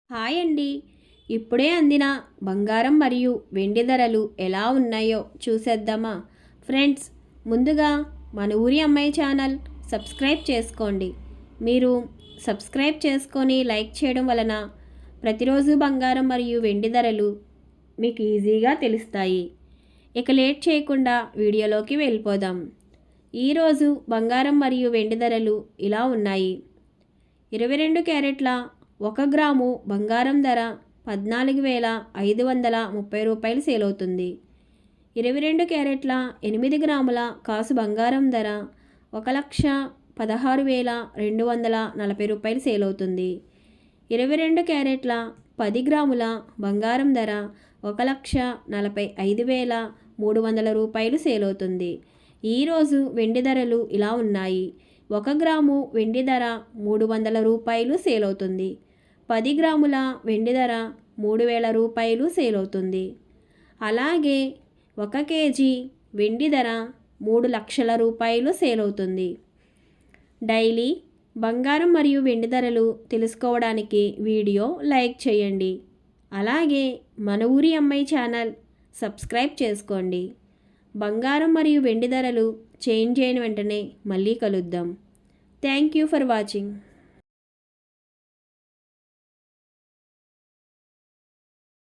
Hi అండి. ఇప్పుడే అందిన బంగారం మరియు వెండి ధరలు ఎలా ఉన్నాయో చూసేద్దామా? ఫ్రెండ్స్, ముందుగా మన ఊరి అమ్మాయి ఛానల్ సబ్స్క్రైబ్ చేసుకోండి. మీరు సబ్స్క్రైబ్ చేసుకొని లైక్ చేయడం వలన ప్రతిరోజు బంగారం మరియు వెండి ధరలు మీకు ఈజీగా తెలుస్తాయి. ఇక లేట్ చేయకుండా వీడియోలోకి వెళ్ళిపోదాం. ఈరోజు బంగారం మరియు వెండి ధరలు ఇలా ఉన్నాయి. 22 క్యారెట్ల 1 గ్రాము బంగారం ధర 14,530 రూపాయలు సేల్ అవుతుంది. 22 క్యారెట్ల 8 గ్రాముల కాసు బంగారం ధర 1,16,240 రూపాయలు సేల్ అవుతుంది. 22 క్యారెట్ల 10 గ్రాముల బంగారం ధర 1,45,300 రూపాయలు సేల్ అవుతుంది. ఈరోజు వెండి ధరలు ఇలా ఉన్నాయి. 1 గ్రాము వెండి ధర 300 రూపాయలు సేల్ అవుతుంది. 10 గ్రాముల వెండి ధర 3,000 రూపాయలు సేల్ అవుతుంది. అలాగే 1 కేజీ వెండి ధర 3 లక్షల రూపాయలు సేల్ అవుతుంది. డైలీ బంగారం మరియు వెండి ధరలు తెలుసుకోవడానికి వీడియో లైక్ చేయండి. అలాగే మన ఊరి అమ్మాయి ఛానల్ సబ్స్క్రైబ్ చేసుకోండి. బంగారం మరియు వెండి ధరలు చేంజ్ అయిన వెంటనే మళ్ళీ కలుద్దాం. Thank you for watching.